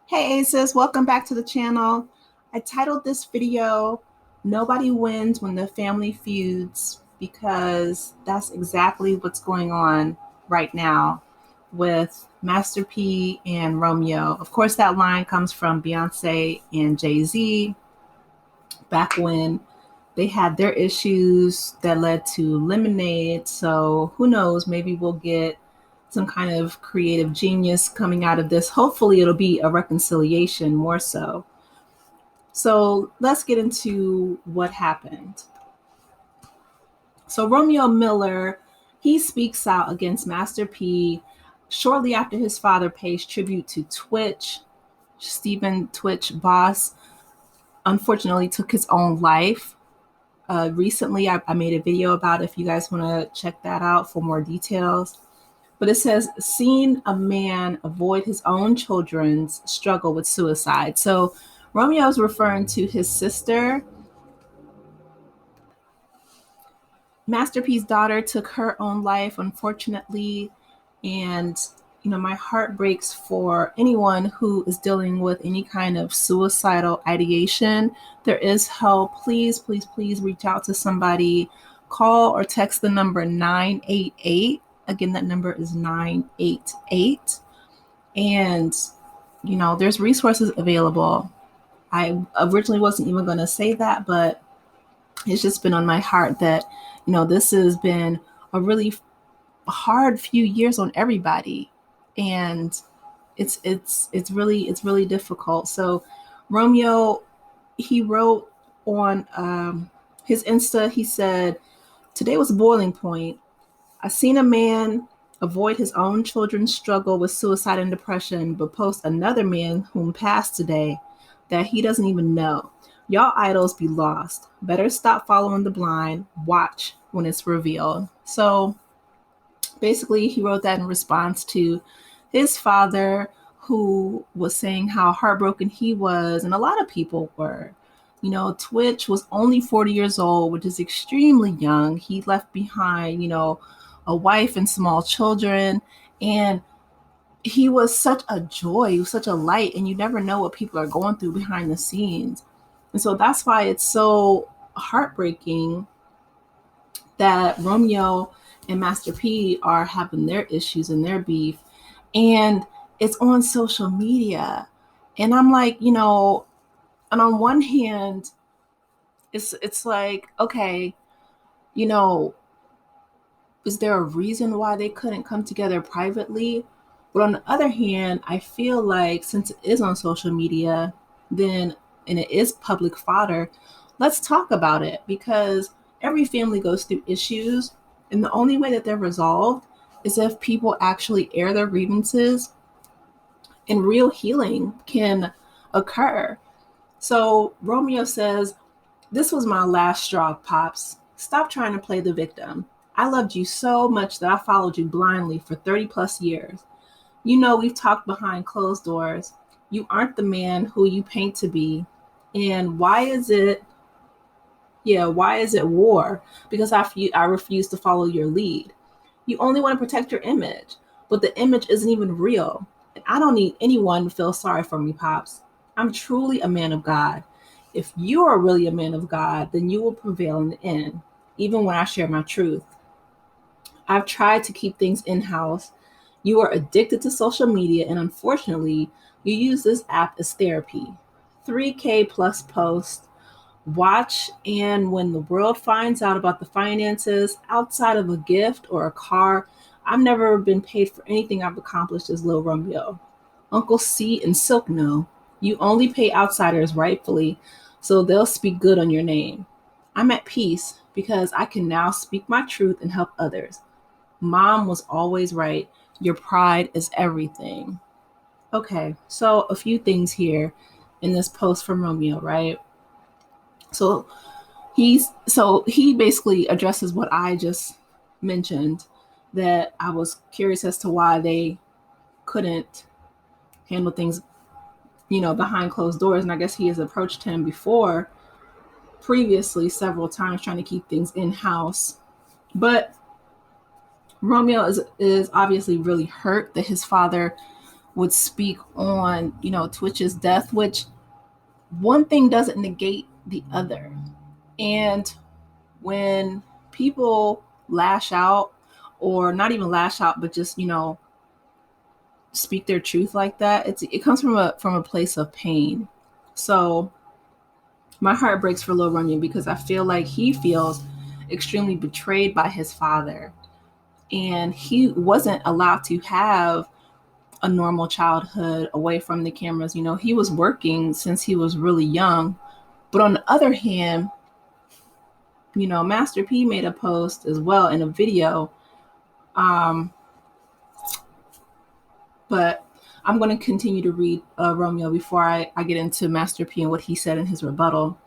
Hey sis, welcome back to the channel. I titled this video, Nobody Wins When the Family Feuds, because that's exactly what's going on right now with Master P and Romeo. Of course, that line comes from Beyonce and Jay-Z back when they had their issues that led to Lemonade. So who knows, maybe we'll get some kind of creative genius coming out of this. Hopefully, it'll be a reconciliation more so. So let's get into what happened. So Romeo Miller, he speaks out against Master P shortly after his father pays tribute to Twitch. Stephen Twitch Boss unfortunately took his own life. Recently, I made a video about it if you guys want to check that out for more details. But it says, seen a man avoid his own children's struggle with suicide. So Romeo is referring to his sister. Master P's daughter took her own life, unfortunately. And, my heart breaks for anyone who is dealing with any kind of suicidal ideation. There is help. Please, please, please reach out to somebody. Call or text the number 988. Again, that number is 988. And, there's resources available. I originally wasn't even going to say that, but it's just been on my heart that, this has been a really hard few years on everybody. And it's really difficult. So Romeo, he wrote on his Insta, he said, today was a boiling point. I seen a man avoid his own children's struggle with suicide and depression, but post another man whom passed today that he doesn't even know. Y'all idols be lost. Better stop following the blind. Watch when it's revealed. So basically, he wrote that in response to his father, who was saying how heartbroken he was, and a lot of people were. Twitch was only 40 years old, which is extremely young. He left behind, a wife and small children, and he was such a joy, he was such a light, and you never know what people are going through behind the scenes. And so that's why it's so heartbreaking that Romeo and Master P are having their issues and their beef, and it's on social media. And I'm like, and on one hand, it's like, okay, you know, is there a reason why they couldn't come together privately? But on the other hand, I feel like since it is on social media, then and it is public fodder, let's talk about it, because every family goes through issues, and the only way that they're resolved is if people actually air their grievances and real healing can occur. So Romeo says, this was my last straw, Pops. Stop trying to play the victim. I loved you so much that I followed you blindly for 30 plus years. We've talked behind closed doors. You aren't the man who you paint to be. And why is it war? Because I refuse to follow your lead. You only want to protect your image, but the image isn't even real. And I don't need anyone to feel sorry for me, Pops. I'm truly a man of God. If you are really a man of God, then you will prevail in the end, even when I share my truth. I've tried to keep things in-house. You are addicted to social media, and unfortunately, you use this app as therapy. 3K plus posts. Watch, and when the world finds out about the finances outside of a gift or a car, I've never been paid for anything I've accomplished as Lil Romeo. Uncle C and Silk know. You only pay outsiders rightfully, so they'll speak good on your name. I'm at peace because I can now speak my truth and help others. Mom was always right. Your pride is everything. Okay, so a few things here in this post from Romeo, right? So he basically addresses what I just mentioned, that I was curious as to why they couldn't handle things, behind closed doors. And I guess he has approached him before, previously, several times, trying to keep things in house. But Romeo is obviously really hurt that his father would speak on, Twitch's death, which one thing doesn't negate the other. And when people lash out, or not even lash out, but just, speak their truth like that, it comes from a place of pain. So my heart breaks for Lil Runyon because I feel like he feels extremely betrayed by his father. And he wasn't allowed to have a normal childhood away from the cameras. He was working since he was really young. But on the other hand, Master P made a post as well in a video. But I'm going to continue to read Romeo before I get into Master P and what he said in his rebuttal.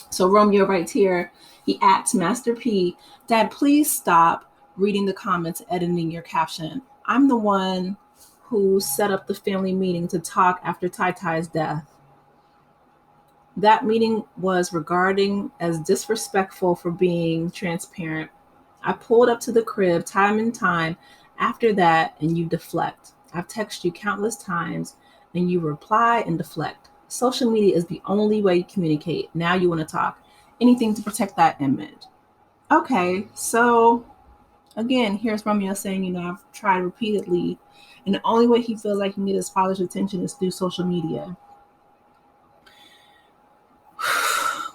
So Romeo writes here, he asks Master P, "Dad, please stop reading the comments, editing your caption. I'm the one who set up the family meeting to talk after Tai Tai's death. That meeting was regarding as disrespectful for being transparent. I pulled up to the crib time and time after that, and you deflect. I've texted you countless times, and you reply and deflect. Social media is the only way you communicate. Now you want to talk. Anything to protect that image." Okay, so again, here's Romeo saying, I've tried repeatedly, and the only way he feels like he can get his father's attention is through social media.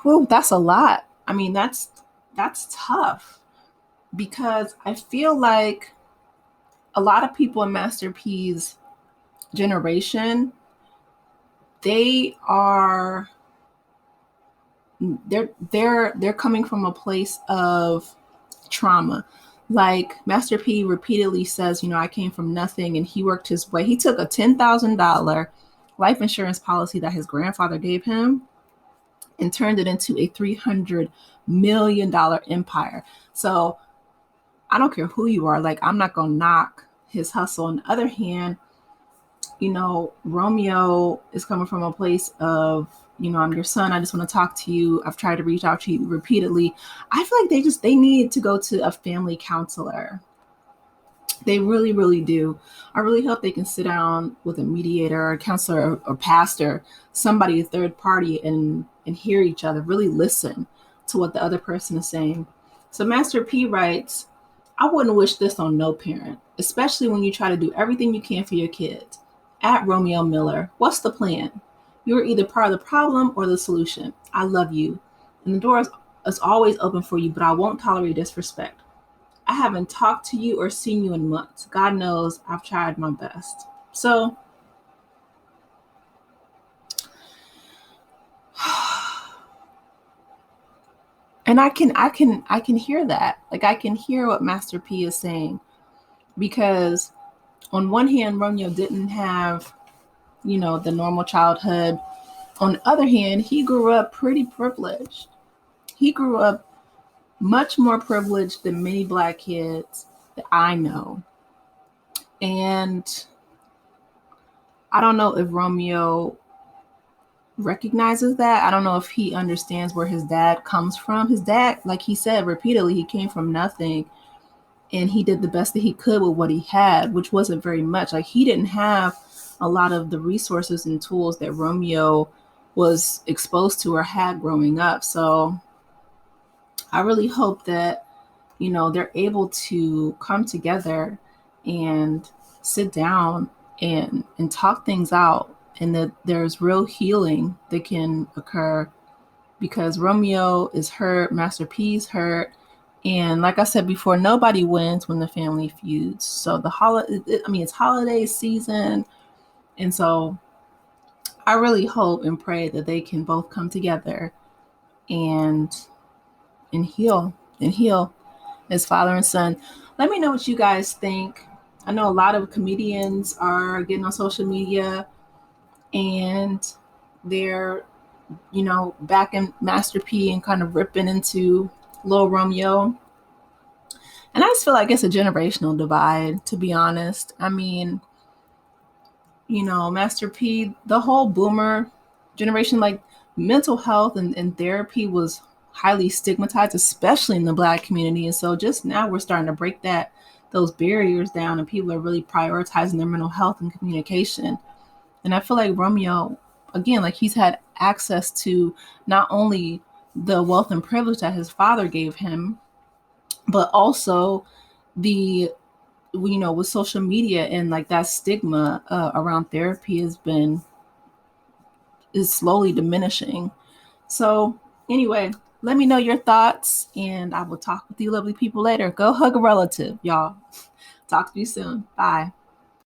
Whew, that's a lot. I mean, that's tough, because I feel like a lot of people in Master P's generation, they're coming from a place of trauma. Like Master P repeatedly says, I came from nothing, and he worked his way. He took a $10,000 life insurance policy that his grandfather gave him and turned it into a $300 million empire. So I don't care who you are. Like, I'm not going to knock his hustle. On the other hand, Romeo is coming from a place of, I'm your son. I just want to talk to you. I've tried to reach out to you repeatedly. I feel like they need to go to a family counselor. They really, really do. I really hope they can sit down with a mediator or a counselor or pastor, somebody, a third party, and hear each other, really listen to what the other person is saying. So Master P writes, "I wouldn't wish this on no parent, especially when you try to do everything you can for your kids. At Romeo Miller, what's the plan? You're either part of the problem or the solution. I love you, and the door is always open for you, but I won't tolerate disrespect. I haven't talked to you or seen you in months. God knows I've tried my best." So, and I can hear that. Like, I can hear what Master P is saying, because on one hand, Romeo didn't have, the normal childhood. On the other hand, he grew up pretty privileged. He grew up much more privileged than many Black kids that I know. And I don't know if Romeo recognizes that. I don't know if he understands where his dad comes from. His dad, like he said repeatedly, he came from nothing, and he did the best that he could with what he had, which wasn't very much. Like, he didn't have a lot of the resources and tools that Romeo was exposed to or had growing up. So I really hope that, they're able to come together and sit down and talk things out, and that there's real healing that can occur, because Romeo is hurt, Master P's hurt. And like I said before, nobody wins when the family feuds. So it's holiday season. And so I really hope and pray that they can both come together and heal as father and son. Let me know what you guys think. I know a lot of comedians are getting on social media and they're, backing Master P and kind of ripping into Lil Romeo. And I just feel like it's a generational divide, to be honest. I mean, Master P, the whole boomer generation, like, mental health and therapy was highly stigmatized, especially in the Black community. And so just now we're starting to break that those barriers down, and people are really prioritizing their mental health and communication. And I feel like Romeo, again, like he's had access to not only the wealth and privilege that his father gave him, but also the, with social media and like that stigma around therapy is slowly diminishing. So anyway, let me know your thoughts, and I will talk with you lovely people later. Go hug a relative, y'all. Talk to you soon. Bye.